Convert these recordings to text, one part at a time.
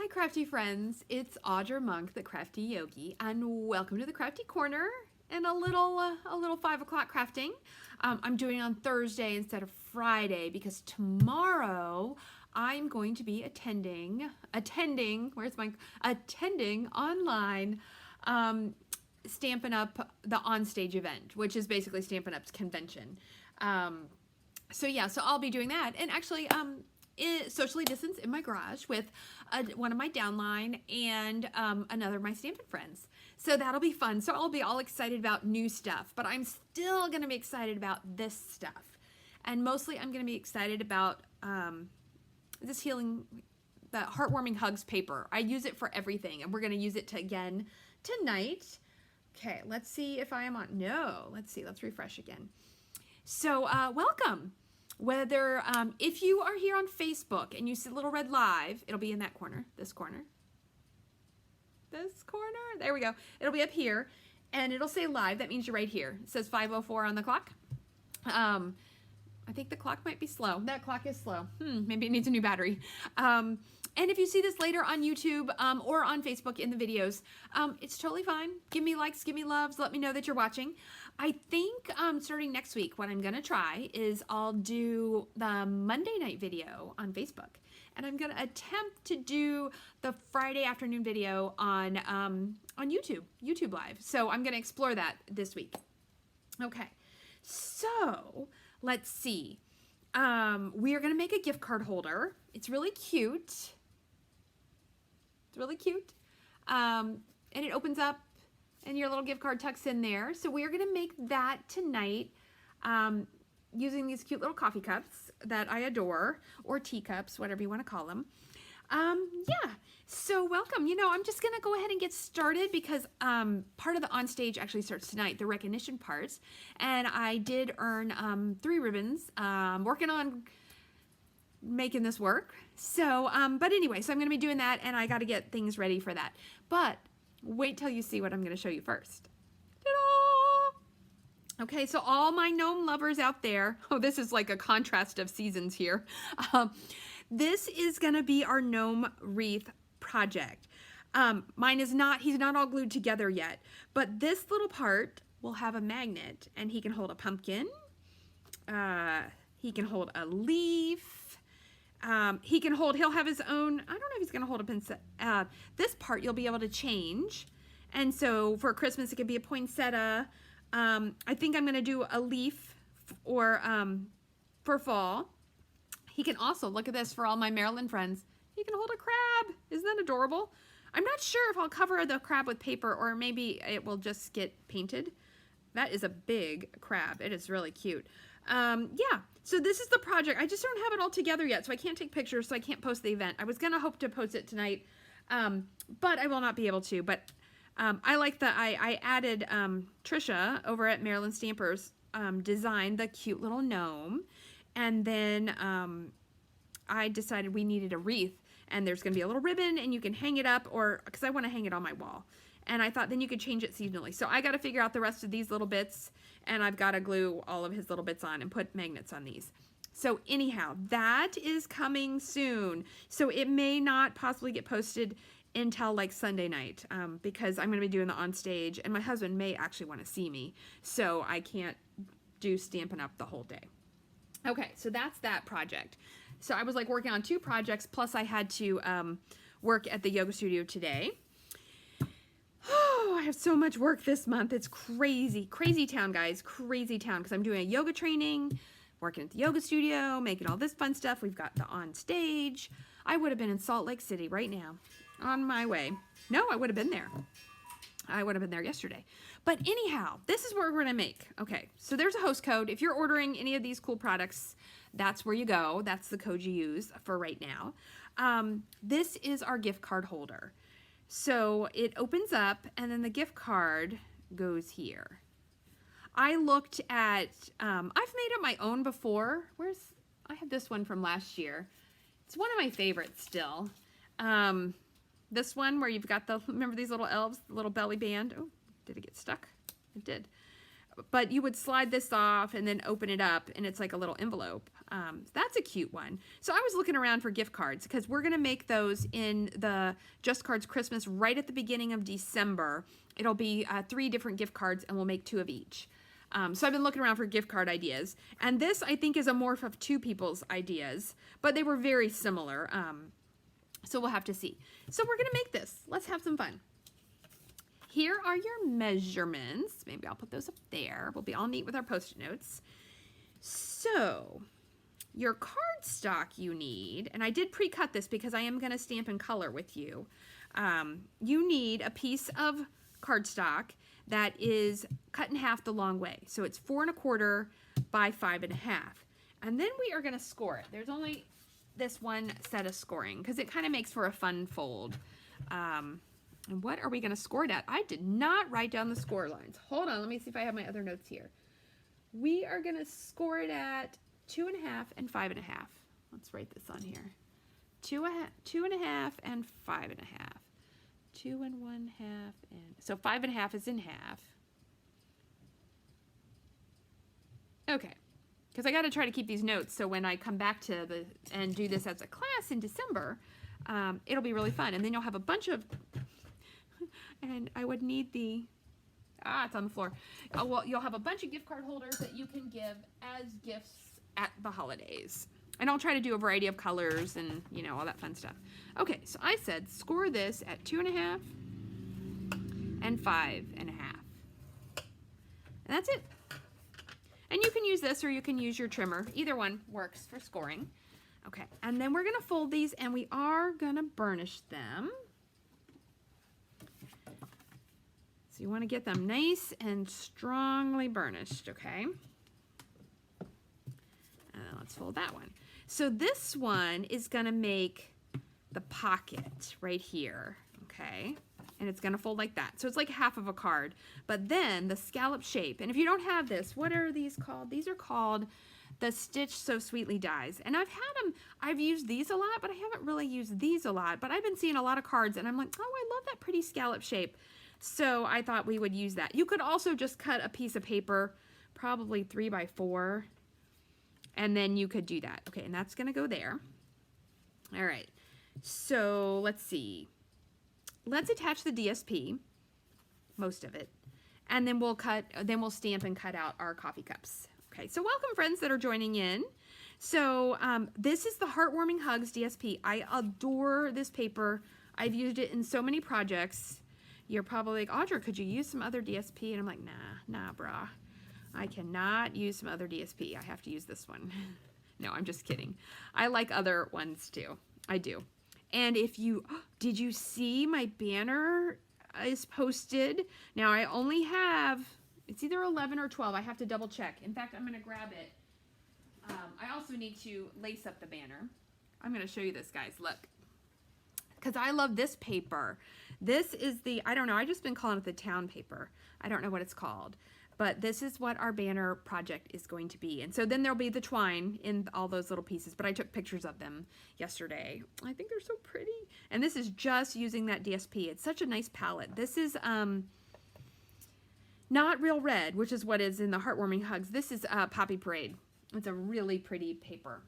crafty friends, it's Audra Monk, the Crafty Yogi, and welcome to the Crafty Corner and a little 5 o'clock crafting. I'm doing it on Thursday instead of Friday because tomorrow I'm going to be attending online Stampin' Up! The Onstage event, which is basically Stampin' Up's convention. So I'll be doing that, and actually socially distanced in my garage with one of my downline and another of my Stampin' friends. So that'll be fun. So I'll be all excited about new stuff, but I'm still going to be excited about this stuff. And mostly I'm going to be excited about this the Heartwarming Hugs paper. I use it for everything, and we're going to use it again tonight. Okay, let's see if I am on. No, let's see. Let's refresh again. So welcome. Whether, if you are here on Facebook and you see Little Red Live, it'll be in that corner, this corner, there we go. It'll be up here, and it'll say live. That means you're right here. It says 5:04 on the clock. I think the clock might be slow. That clock is slow. Maybe it needs a new battery. And if you see this later on YouTube or on Facebook in the videos, it's totally fine. Give me likes, give me loves, let me know that you're watching. I think starting next week, what I'm going to try is I'll do the Monday night video on Facebook. And I'm going to attempt to do the Friday afternoon video on YouTube Live. So I'm going to explore that this week. Okay, so let's see. We are going to make a gift card holder. It's really cute. It's really cute. And it opens up and your little gift card tucks in there. So we are going to make that tonight using these cute little coffee cups that I adore, or teacups, whatever you want to call them. Yeah, so welcome. You know, I'm just going to go ahead and get started because part of the onstage actually starts tonight, the recognition parts. And I did earn 3 ribbons. Working on making this work. So, but anyway, so I'm going to be doing that, and I got to get things ready for that. But wait till you see what I'm going to show you first. Ta-da! Okay, so all my gnome lovers out there, oh, this is like a contrast of seasons here. This is going to be our gnome wreath project. Mine is not, he's not all glued together yet, but this little part will have a magnet, and he can hold a pumpkin. He can hold a leaf. He'll have his own, I don't know if he's going to hold a poinsettia. This part you'll be able to change. And so for Christmas, it could be a poinsettia. I think I'm going to do a leaf or for fall. He can also, look at this for all my Maryland friends, he can hold a crab. Isn't that adorable? I'm not sure if I'll cover the crab with paper or maybe it will just get painted. That is a big crab. It is really cute. Yeah, so this is the project. I just don't have it all together yet, so I can't take pictures, so I can't post the event. I was going to hope to post it tonight, but I will not be able to. But I like that I added Trisha over at Maryland Stampers designed the cute little gnome, and then I decided we needed a wreath, and there's going to be a little ribbon, and you can hang it up, or because I want to hang it on my wall. And I thought then you could change it seasonally. So I got to figure out the rest of these little bits, and I've got to glue all of his little bits on and put magnets on these. So anyhow, that is coming soon. So it may not possibly get posted until like Sunday night because I'm going to be doing the onstage, and my husband may actually want to see me. So I can't do Stampin' Up! The whole day. Okay, so that's that project. So I was like working on 2 projects, plus I had to work at the yoga studio today. Oh, I have so much work this month. It's crazy. Crazy town, guys. Crazy town. Because I'm doing a yoga training, working at the yoga studio, making all this fun stuff. We've got the on stage. I would have been in Salt Lake City right now on my way. No, I would have been there. I would have been there yesterday. But anyhow, this is what we're going to make. Okay, so there's a host code. If you're ordering any of these cool products, that's where you go. That's the code you use for right now. This is our gift card holder. So it opens up, and then the gift card goes here. I looked at, I've made up my own before. I have this one from last year. It's one of my favorites still. This one where you've got remember these little elves, the little belly band? Oh, did it get stuck? It did. But you would slide this off and then open it up, and it's like a little envelope. That's a cute one. So I was looking around for gift cards because we're going to make those in the Just Cards Christmas right at the beginning of December. It'll be 3 different gift cards, and we'll make 2 of each. So I've been looking around for gift card ideas. And this, I think, is a morph of 2 people's ideas, but they were very similar. So we'll have to see. So we're going to make this. Let's have some fun. Here are your measurements. Maybe I'll put those up there. We'll be all neat with our Post-it notes. So your cardstock you need, and I did pre-cut this because I am going to stamp in color with you. You need a piece of cardstock that is cut in half the long way. So it's 4 1/4 by 5 1/2. And then we are going to score it. There's only this one set of scoring because it kind of makes for a fun fold. And what are we going to score it at? I did not write down the score lines. Hold on, let me see if I have my other notes here. We are going to score it at 2 1/2 and 5 1/2. Let's write this on here. 2 1/2 and 5 1/2. 2 1/2 and so 5 1/2 is in half. Okay, because I got to try to keep these notes so when I come back to and do this as a class in December, it'll be really fun. And then you'll have a bunch of, and I would need the, it's on the floor. Well, you'll have a bunch of gift card holders that you can give as gifts at the holidays. And I'll try to do a variety of colors and, you know, all that fun stuff. Okay, so I said score this at 2 1/2 and 5 1/2. And that's it. And you can use this or you can use your trimmer. Either one works for scoring. Okay, and then we're going to fold these and we are going to burnish them. So you want to get them nice and strongly burnished, okay? Let's fold that one. So this one is going to make the pocket right here, okay? And it's going to fold like that. So it's like half of a card. But then the scallop shape, and if you don't have this, what are these called? These are called the Stitch So Sweetly dies. And I've used these a lot, but I haven't really used these a lot. But I've been seeing a lot of cards, and I'm like, oh, I love that pretty scallop shape. So I thought we would use that. You could also just cut a piece of paper, probably 3 by 4, and then you could do that. Okay, and that's going to go there. All right, so let's see. Let's attach the DSP, most of it, and then we'll stamp and cut out our coffee cups. Okay, so welcome friends that are joining in. So this is the Heartwarming Hugs DSP. I adore this paper. I've used it in so many projects. You're probably like, Audra, could you use some other DSP? And I'm like, nah, brah. I cannot use some other DSP. I have to use this one. No, I'm just kidding. I like other ones too. I do. And did you see my banner is posted? Now I only have, it's either 11 or 12. I have to double check. In fact, I'm going to grab it. I also need to lace up the banner. I'm going to show you this, guys. Look. Because I love this paper. This is the, I don't know, I've just been calling it the town paper. I don't know what it's called. But this is what our banner project is going to be. And so then there'll be the twine in all those little pieces. But I took pictures of them yesterday. I think they're so pretty. And this is just using that DSP. It's such a nice palette. This is not Real Red, which is what is in the Heartwarming Hugs. This is Poppy Parade. It's a really pretty paper.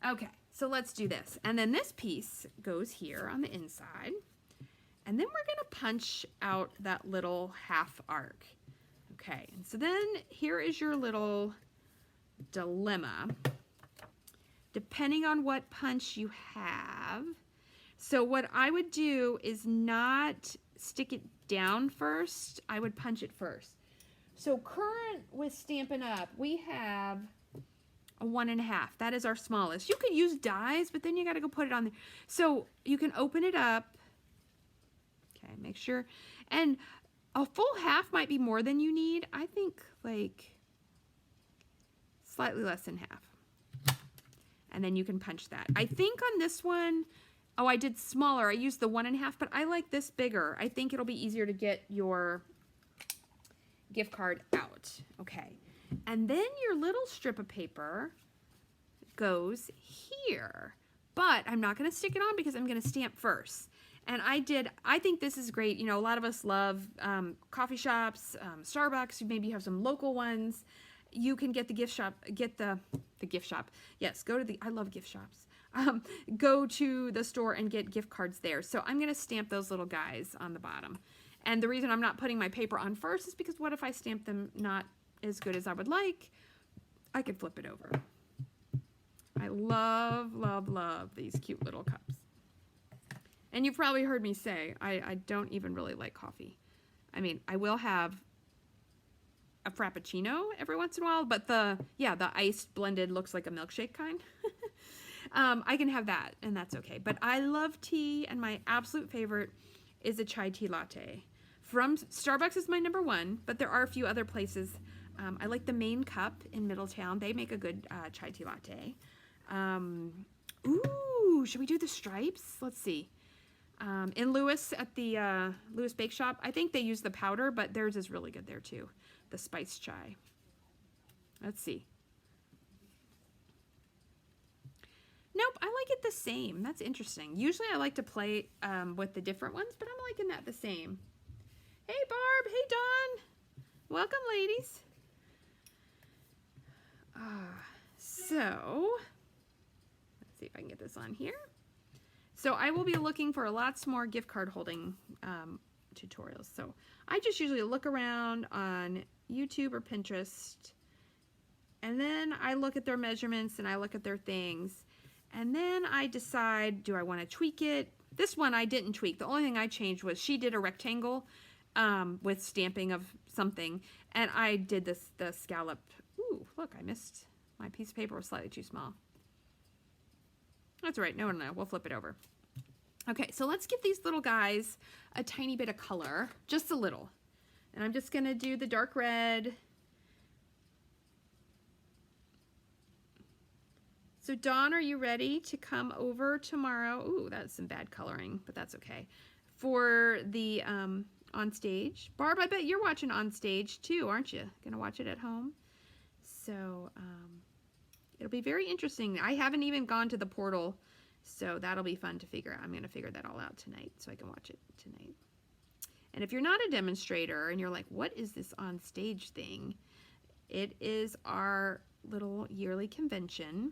Okay, so let's do this. And then this piece goes here on the inside. And then we're going to punch out that little half arc. Okay, and so then here is your little dilemma. Depending on what punch you have. So what I would do is not stick it down first. I would punch it first. So current with Stampin' Up, we have a 1 1/2. That is our smallest. You could use dies, but then you got to go put it on there. So you can open it up. Okay, make sure. And a full half might be more than you need. I think like slightly less than half. And then you can punch that. I think on this one, oh, I did smaller. I used the 1 1/2, but I like this bigger. I think it'll be easier to get your gift card out. Okay. And then your little strip of paper goes here. But I'm not going to stick it on because I'm going to stamp first. And I think this is great. You know, a lot of us love coffee shops, Starbucks. Maybe you have some local ones. you can get the gift shop, get the gift shop. Yes, I love gift shops. Go to the store and get gift cards there. So I'm going to stamp those little guys on the bottom. And the reason I'm not putting my paper on first is because what if I stamp them not as good as I would like? I could flip it over. I love, love, love these cute little cups. And you've probably heard me say, I don't even really like coffee. I mean, I will have a Frappuccino every once in a while, but the iced blended looks like a milkshake kind. I can have that, and that's okay. But I love tea, and my absolute favorite is a chai tea latte. From Starbucks is my number one, but there are a few other places. I like the Main Cup in Middletown. They make a good chai tea latte. Ooh, should we do the stripes? Let's see. In Lewis at the Lewis Bake Shop, I think they use the powder, but theirs is really good there too. The spice chai. Let's see. Nope, I like it the same. That's interesting. Usually I like to play with the different ones, but I'm liking that the same. Hey Barb, hey Dawn. Welcome, ladies. So, let's see if I can get this on here. So I will be looking for lots more gift card holding tutorials. So I just usually look around on YouTube or Pinterest, and then I look at their measurements and I look at their things, and then I decide, do I want to tweak it? This one I didn't tweak. The only thing I changed was she did a rectangle with stamping of something, and I did the scallop. Ooh, look, I missed. My piece of paper was slightly too small. That's all right. No, we'll flip it over. Okay, so let's give these little guys a tiny bit of color, just a little. And I'm just going to do the dark red. So Dawn, are you ready to come over tomorrow? Ooh, that's some bad coloring, but that's okay. For the On Stage. Barb, I bet you're watching On Stage too, aren't you? Gonna watch it at home? So it'll be very interesting. I haven't even gone to the portal, so that'll be fun to figure out. I'm gonna figure that all out tonight so I can watch it tonight. And if you're not a demonstrator and you're like, what is this On Stage thing? It is our little yearly convention,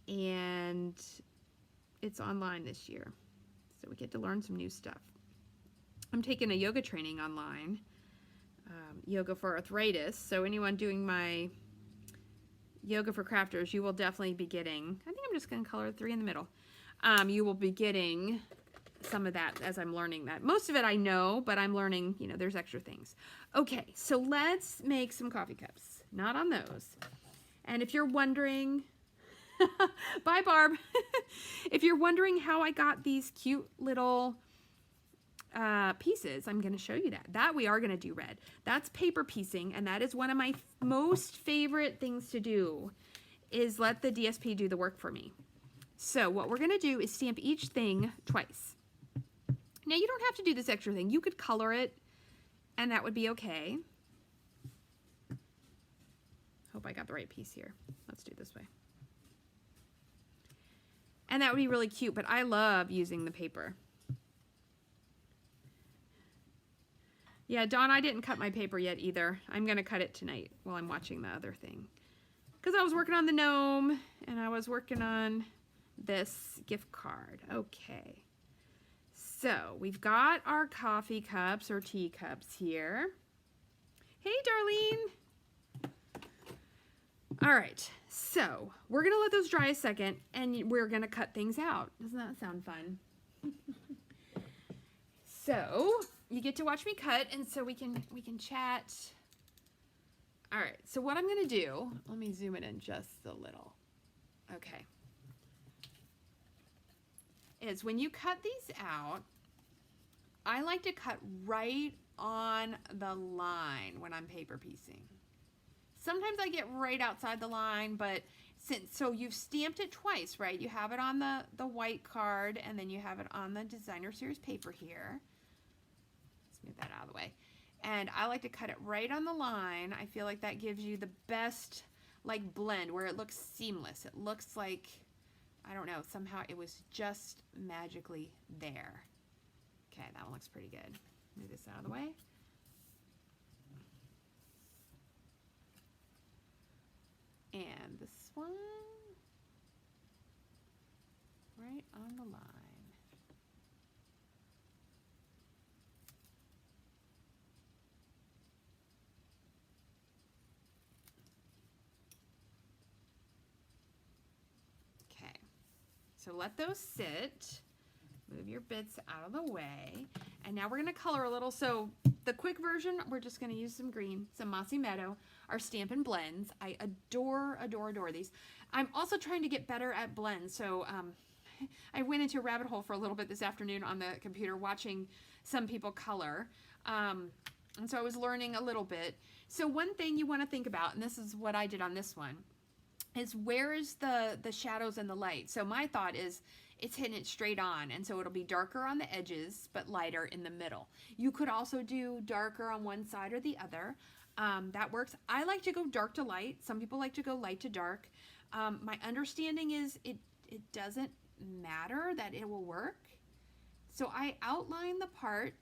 and it's online this year, so we get to learn some new stuff. I'm taking a yoga training online, Yoga for Arthritis, so anyone doing my Yoga for Crafters, you will definitely be getting, I think I'm just going to color 3 in the middle. You will be getting some of that as I'm learning that. Most of it I know, but I'm learning, you know, there's extra things. Okay, so let's make some coffee cups. Not on those. And if you're wondering, bye Barb. If you're wondering how I got these cute little pieces, I'm going to show you that. That we are going to do red. That's paper piecing, and that is one of my most favorite things to do, is let the DSP do the work for me. So what we're going to do is stamp each thing twice. Now you don't have to do this extra thing. You could color it, and that would be okay. Hope I got the right piece here. Let's do it this way. And that would be really cute, but I love using the paper. Yeah, Dawn, I didn't cut my paper yet either. I'm going to cut it tonight while I'm watching the other thing. Because I was working on the gnome, and I was working on this gift card. Okay. So, we've got our coffee cups or tea cups here. Hey, Darlene. All right. So, we're going to let those dry a second, and we're going to cut things out. Doesn't that sound fun? So, you get to watch me cut, and so we can chat. All right, so what I'm going to do, let me zoom it in just a little. Okay. Is when you cut these out, I like to cut right on the line when I'm paper piecing. Sometimes I get right outside the line, but so you've stamped it twice, right? You have it on the white card, and then you have it on the Designer Series paper here. Move that out of the way. And I like to cut it right on the line. I feel like that gives you the best like blend where it looks seamless. It looks like, I don't know, somehow it was just magically there. Okay, that one looks pretty good. Move this out of the way. And this one, right on the line. Okay, so let those sit. Move your bits out of the way. And now we're going to color a little. So the quick version, we're just going to use some green, some Mossy Meadow, our Stampin' Blends. I adore, adore, adore these. I'm also trying to get better at blends. So I went into a rabbit hole for a little bit this afternoon on the computer watching some people color. And so I was learning a little bit. So one thing you want to think about, and this is what I did on this one, is where is the shadows and the light. So my thought is it's hitting it straight on, and so it'll be darker on the edges but lighter in the middle. You could also do darker on one side or the other. That works. I like to go dark to light. Some people like to go light to dark. My understanding is it doesn't matter, that it will work. So I outline the part,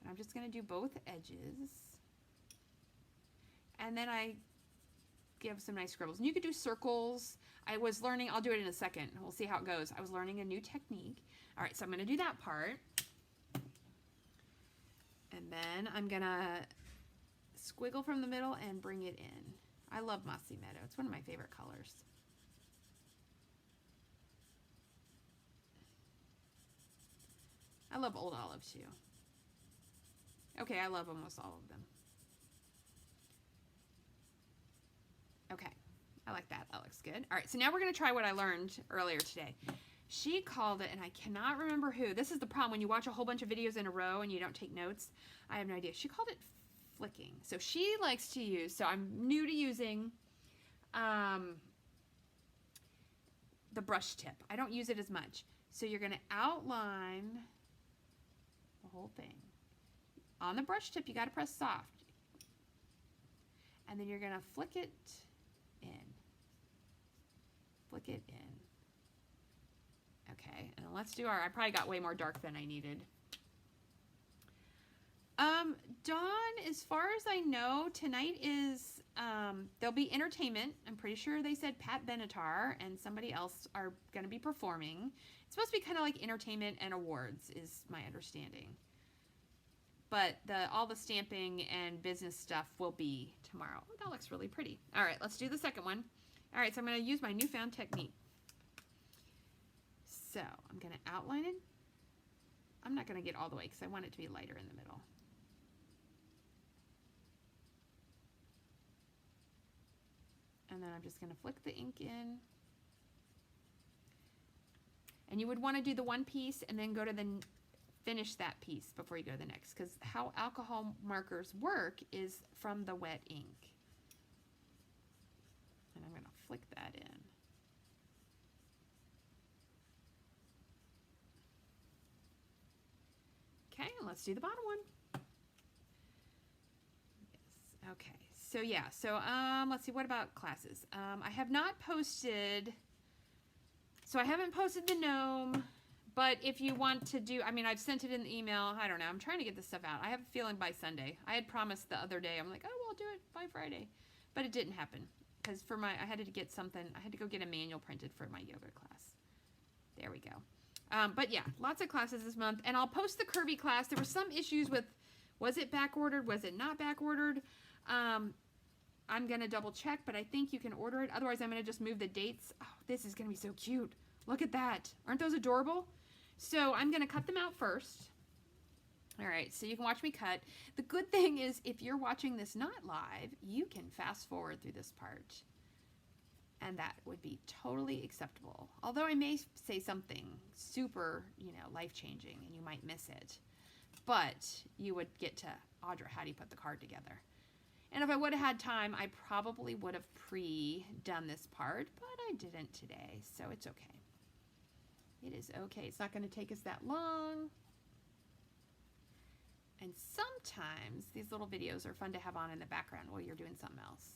and I'm just going to do both edges, and then I give some nice scribbles. And you could do circles. I was learning, I'll do it in a second. We'll see how it goes. I was learning a new technique. All right, so I'm going to do that part. And then I'm going to squiggle from the middle and bring it in. I love Mossy Meadow. It's one of my favorite colors. I love Old Olive too. Okay, I love almost all of them. Okay, I like that. That looks good. All right, so now we're going to try what I learned earlier today. She called it, and I cannot remember who. This is the problem when you watch a whole bunch of videos in a row and you don't take notes. I have no idea. She called it flicking. So she likes to use, so I'm new to using the brush tip. I don't use it as much. So you're going to outline the whole thing. On the brush tip, you got to press soft. And then you're going to flick it in. Flick it in. Okay, and let's do our, I probably got way more dark than I needed. Dawn, as far as I know, tonight is, there'll be entertainment. I'm pretty sure they said Pat Benatar and somebody else are going to be performing. It's supposed to be kind of like entertainment and awards is my understanding. But all the stamping and business stuff will be tomorrow. Oh, that looks really pretty. All right, let's do the second one. All right, so I'm going to use my newfound technique. So I'm going to outline it. I'm not going to get all the way because I want it to be lighter in the middle. And then I'm just going to flick the ink in. And you would want to do the one piece and then go to the finish that piece before you go to the next, because how alcohol markers work is from the wet ink. And I'm going to flick that in. Okay, and let's do the bottom one. Yes, okay. So yeah, so let's see, what about classes? I have not posted, so I haven't posted the gnome, but if you want to do, I mean, I've sent it in the email, I don't know, I'm trying to get this stuff out. I have a feeling by Sunday. I had promised the other day, I'm like, oh, well, I'll do it by Friday, but it didn't happen, because for my, I had to get something, I had to go get a manual printed for my yoga class. There we go. But yeah, lots of classes this month, and I'll post the Curvy class. There were some issues with, was it back ordered, was it not back ordered? I'm going to double check, but I think you can order it. Otherwise, I'm going to just move the dates. Oh, this is going to be so cute. Look at that. Aren't those adorable? So I'm going to cut them out first. All right, so you can watch me cut. The good thing is if you're watching this not live, you can fast forward through this part. And that would be totally acceptable. Although I may say something super, life-changing and you might miss it. But you would get to, Audra, how do you put the card together? And if I would have had time, I probably would have pre-done this part, but I didn't today, so it's okay. It is okay. It's not going to take us that long. And sometimes these little videos are fun to have on in the background while you're doing something else.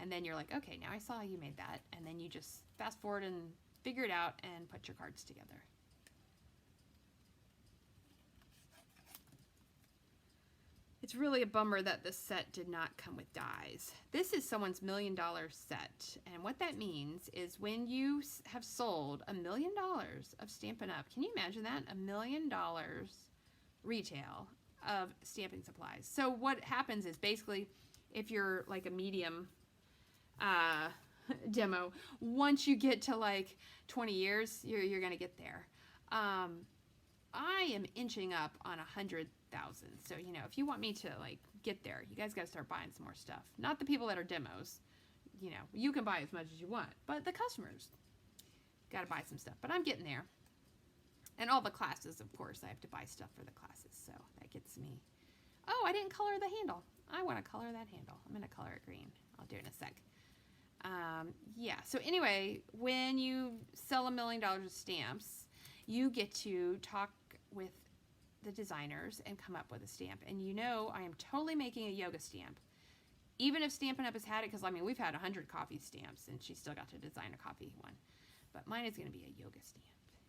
And then you're like, okay, now I saw how you made that. And then you just fast forward and figure it out and put your cards together. It's really a bummer that this set did not come with dies. This is someone's $1 million set. And what that means is when you have sold $1 million of Stampin' Up, can you imagine that? $1 million retail of stamping supplies. So what happens is basically if you're like a medium demo, once you get to like 20 years, you're going to get there. I am inching up on 100,000. So, you know, if you want me to like get there, you guys got to start buying some more stuff. Not the people that are demos. You know, you can buy as much as you want, but the customers got to buy some stuff. But I'm getting there. And all the classes, of course, I have to buy stuff for the classes. So that gets me. Oh, I didn't color the handle. I want to color that handle. I'm going to color it green. I'll do it in a sec. Yeah, so anyway, when you sell $1 million of stamps, you get to talk with the designers and come up with a stamp. And you know, I am totally making a yoga stamp. Even if Stampin' Up has had it, because I mean, we've had 100 coffee stamps and she still got to design a coffee one. But mine is going to be a yoga stamp.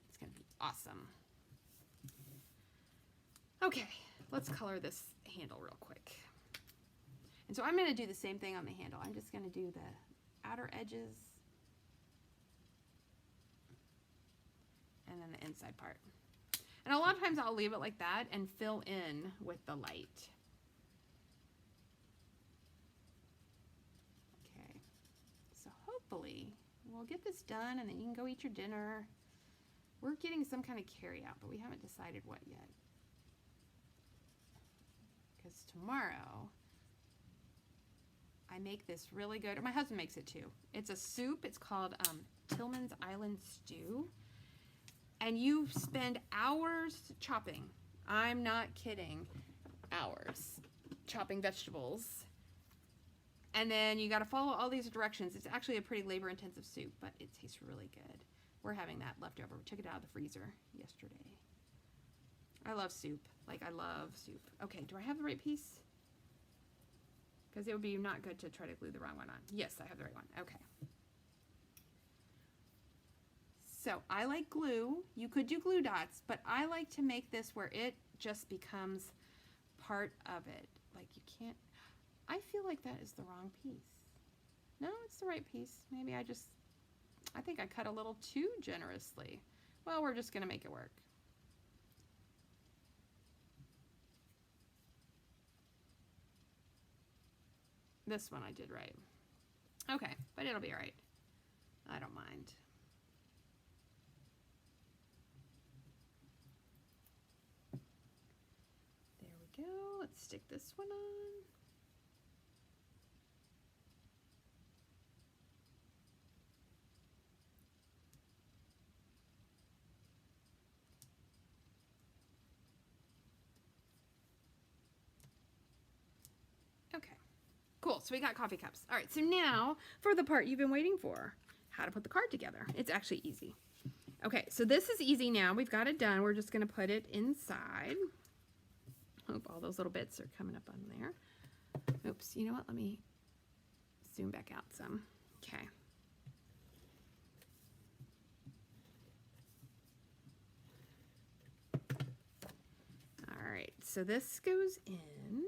It's going to be awesome. Okay, let's color this handle real quick. And so I'm going to do the same thing on the handle. I'm just going to do the outer edges and then the inside part. And a lot of times I'll leave it like that and fill in with the light. Okay, so hopefully we'll get this done and then you can go eat your dinner. We're getting some kind of carry out, but we haven't decided what yet. Because tomorrow I make this really good, or my husband makes it too. It's a soup. It's called Tillman's Island Stew. And you spend hours chopping. I'm not kidding. Hours chopping vegetables. And then you got to follow all these directions. It's actually a pretty labor-intensive soup, but it tastes really good. We're having that left over. We took it out of the freezer yesterday. I love soup. Like, I love soup. Okay, do I have the right piece? Because it would be not good to try to glue the wrong one on. Yes, I have the right one. Okay. So I like glue. You could do glue dots, but I like to make this where it just becomes part of it. Like you can't, I feel like that is the wrong piece. No, it's the right piece. Maybe I think I cut a little too generously. Well, we're just going to make it work. This one I did right. Okay, but it'll be all right. I don't mind. There we go. Let's stick this one on. Okay. Cool, so we got coffee cups. All right, so now for the part you've been waiting for, how to put the card together. It's actually easy. Okay, so this is easy now. We've got it done. We're just gonna put it inside. Hope all those little bits are coming up on there. Oops, you know what? Let me zoom back out some. Okay. All right, so this goes in.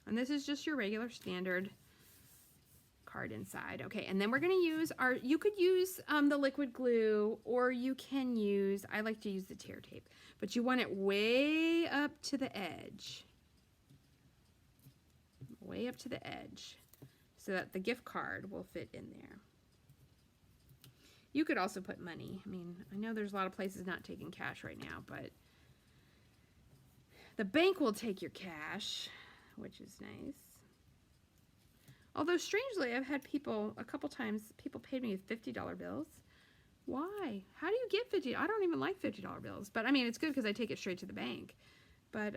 And this is just your regular standard card inside. Okay, and then we're going to use our, you could use the liquid glue, or you can use, I like to use the tear tape, but you want it way up to the edge. Way up to the edge so that the gift card will fit in there. You could also put money. I mean, I know there's a lot of places not taking cash right now, but the bank will take your cash, which is nice. Although strangely, I've had people, a couple times, people paid me with $50 bills. Why? How do you get $50? I don't even like $50 bills. But I mean, it's good because I take it straight to the bank. But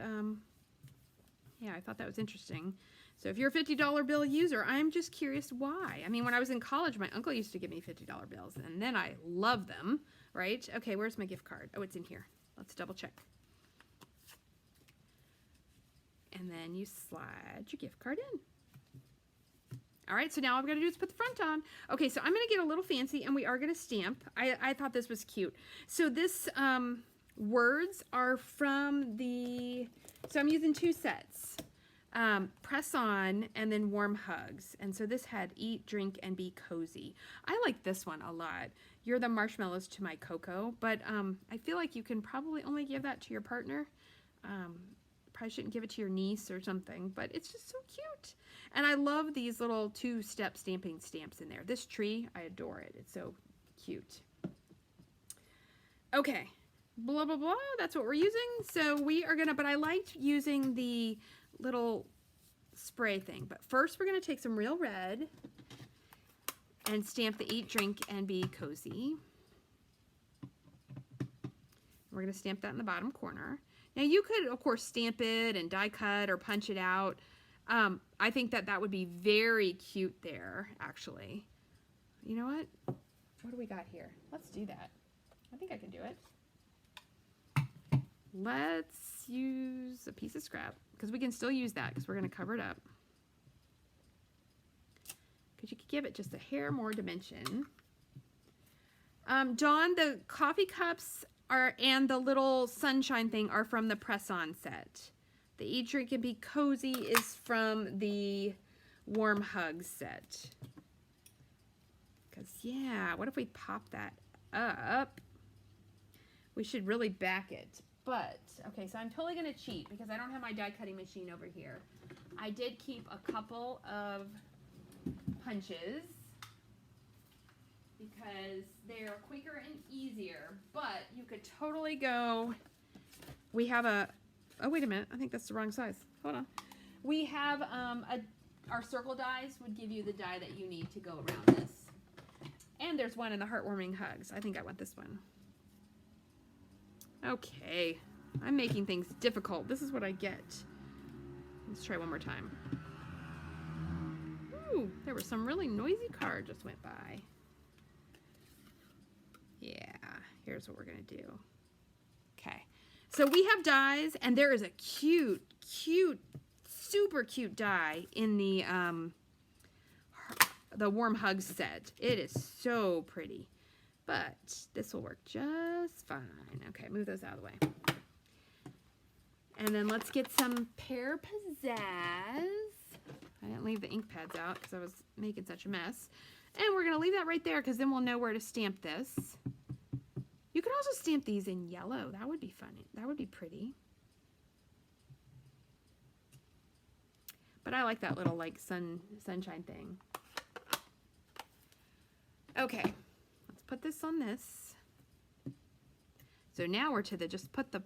yeah, I thought that was interesting. So if you're a $50 bill user, I'm just curious why. I mean, when I was in college, my uncle used to give me $50 bills, and then I loved them, right? Okay, where's my gift card? Oh, it's in here. Let's double check. And then you slide your gift card in. All right, so now all I'm going to do is put the front on. Okay, so I'm going to get a little fancy, and we are going to stamp. I thought this was cute. So this Words are from the, so I'm using 2 sets. Press On and then Warm Hugs. And so this had Eat, Drink, and Be Cozy. I like this one a lot. You're the marshmallows to my cocoa, but I feel like you can probably only give that to your partner. Probably shouldn't give it to your niece or something, but it's just so cute. And I love these little 2-step stamping stamps in there. This tree, I adore it. It's so cute. Okay, blah, blah, blah, that's what we're using. So we are gonna, but I liked using the little spray thing. But first we're gonna take some real red and stamp the Eat, Drink, and Be Cozy. We're gonna stamp that in the bottom corner. Now you could, of course, stamp it and die cut or punch it out. I think that that would be very cute there, actually. You know what? What do we got here? Let's do that. I think I can do it. Let's use a piece of scrap, because we can still use that because we're going to cover it up. Because you could give it just a hair more dimension. Dawn, the coffee cups are and the little sunshine thing are from the press-on set. The Eat, Drink, and Be Cozy is from the Warm Hugs set. Because, yeah, what if we pop that up? We should really back it. But, okay, so I'm totally going to cheat because I don't have my die cutting machine over here. I did keep a couple of punches because they're quicker and easier, but you could totally go, we have a, oh, wait a minute, I think that's the wrong size. Hold on. We have, our circle dies would give you the die that you need to go around this. And there's one in the Heartwarming Hugs. I think I want this one. Okay, I'm making things difficult. This is what I get. Let's try one more time. Ooh, there was some really noisy car just went by. Yeah, here's what we're gonna do. Okay, so we have dies, and there is a cute, super cute die in the Warm Hugs set. It is so pretty. But this will work just fine. Okay, move those out of the way. And then let's get some Pear Pizzazz. I didn't leave the ink pads out because I was making such a mess. And we're going to leave that right there because then we'll know where to stamp this. You could also stamp these in yellow. That would be funny. That would be pretty. But I like that little like sunshine thing. Okay. Put this on this. So now we're to the just put the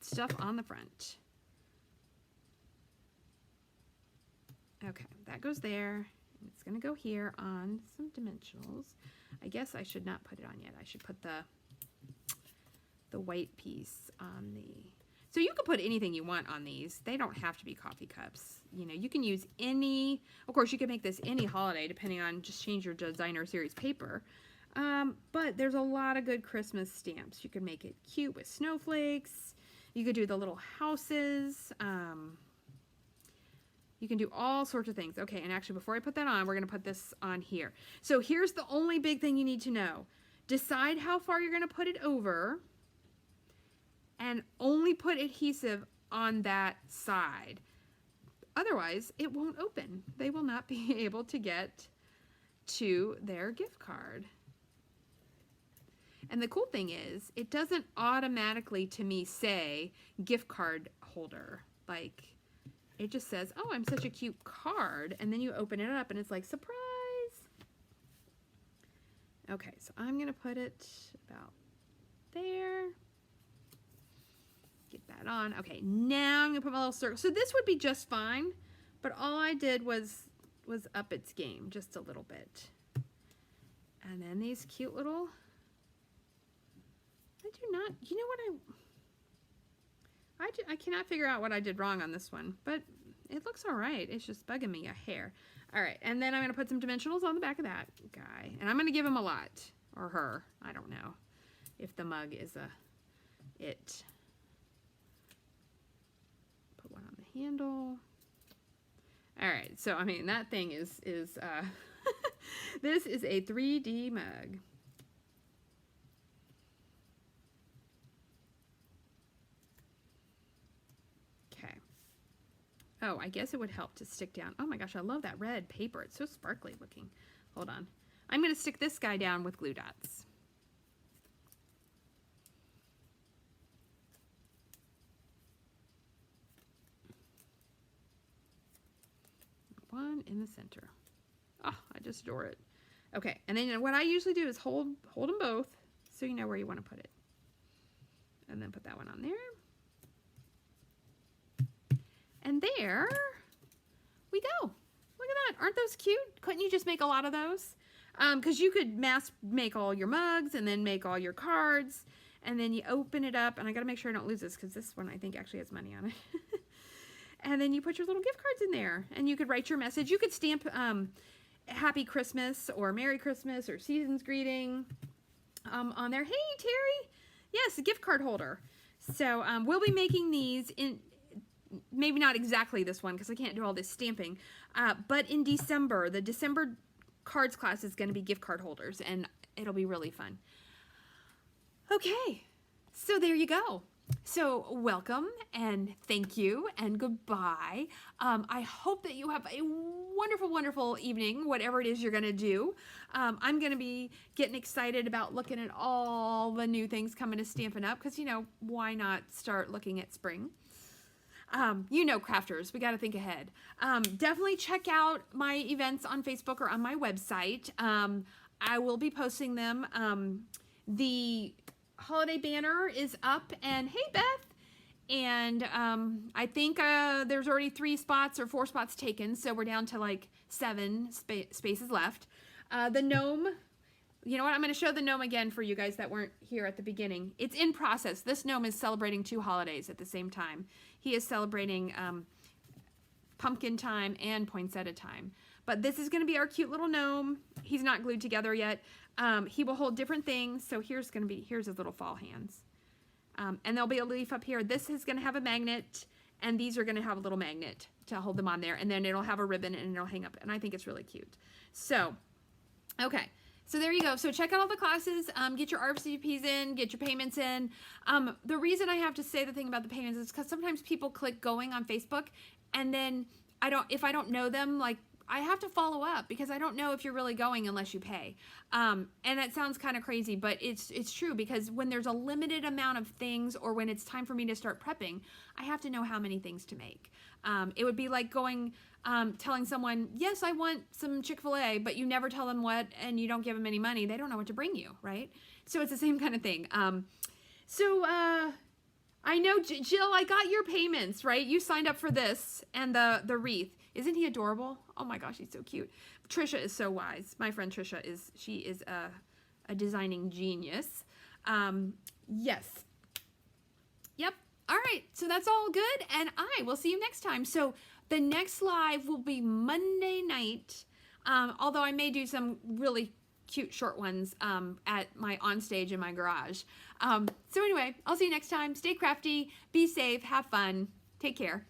stuff on the front. Okay, that goes there. It's gonna go here on some dimensionals. I guess I should not put it on yet. I should put the white piece on the, so you can put anything you want on these. They don't have to be coffee cups. You know, you can use any, of course you can make this any holiday depending on, just change your designer series paper. But there's a lot of good Christmas stamps. You can make it cute with snowflakes. You could do the little houses. You can do all sorts of things. Okay, and actually before I put that on, we're going to put this on here. So here's the only big thing you need to know. Decide how far you're going to put it over and only put adhesive on that side. Otherwise, it won't open. They will not be able to get to their gift card. And the cool thing is, it doesn't automatically to me say gift card holder. Like, it just says, oh, I'm such a cute card. And then you open it up and it's like, surprise. Okay, so I'm going to put it about there. Get that on. Okay, now I'm going to put my little circle. So this would be just fine, but all I did was up its game just a little bit. And then these cute little, I do not, you know what I cannot figure out what I did wrong on this one, but it looks all right. It's just bugging me a hair. All right, and then I'm going to put some dimensionals on the back of that guy, and I'm going to give him a lot, or her. I don't know if the mug is a it. Put one on the handle. All right, so I mean that thing is this is a 3D mug. Oh, I guess it would help to stick down. Oh my gosh, I love that red paper. It's so sparkly looking. Hold on. I'm going to stick this guy down with glue dots. One in the center. Oh, I just adore it. Okay, and then what I usually do is hold them both so you know where you want to put it. And then put that one on there. And there we go. Look at that. Aren't those cute? Couldn't you just make a lot of those? Because you could mass make all your mugs and then make all your cards. And then you open it up. And I got to make sure I don't lose this because this one I think actually has money on it. And then you put your little gift cards in there. And you could write your message. You could stamp Happy Christmas or Merry Christmas or Season's Greeting on there. Hey, Terry. Yes, a gift card holder. So we'll be making these in... Maybe not exactly this one because I can't do all this stamping, but in December, the December cards class is going to be gift card holders, and it'll be really fun. Okay, so there you go. So welcome and thank you and goodbye. I hope that you have a wonderful, wonderful evening, whatever it is you're going to do. I'm going to be getting excited about looking at all the new things coming to Stampin' Up! Because, you know, why not start looking at spring? You know, crafters, we got to think ahead. Definitely check out my events on Facebook or on my website. I will be posting them. The holiday banner is up, and hey, Beth. And I think there's already 3 spots or 4 spots taken, so we're down to like 7 spaces left. The gnome, you know what? I'm going to show the gnome again for you guys that weren't here at the beginning. It's in process. This gnome is celebrating 2 holidays at the same time. He is celebrating pumpkin time and poinsettia time. But this is going to be our cute little gnome. He's not glued together yet. He will hold different things. So here's his little fall hands. And there'll be a leaf up here. This is going to have a magnet, and these are going to have a little magnet to hold them on there. And then it'll have a ribbon, and it'll hang up. And I think it's really cute. So, okay. So there you go. So check out all the classes, get your RSVPs in, get your payments in. The reason I have to say the thing about the payments is because sometimes people click going on Facebook, and then if I don't know them, like, I have to follow up because I don't know if you're really going unless you pay. And that sounds kind of crazy, but it's true because when there's a limited amount of things or when it's time for me to start prepping, I have to know how many things to make. It would be like going, telling someone, yes, I want some Chick-fil-A, but you never tell them what and you don't give them any money. They don't know what to bring you, right? So it's the same kind of thing. I know, Jill, I got your payments, right? You signed up for this and the wreath. Isn't he adorable? Oh my gosh, he's so cute. Trisha is so wise. My friend Trisha is a designing genius. Yes. Yep. All right. So that's all good. And I will see you next time. So the next live will be Monday night. Although I may do some really cute short ones at my onstage in my garage. So anyway, I'll see you next time. Stay crafty, be safe, have fun. Take care.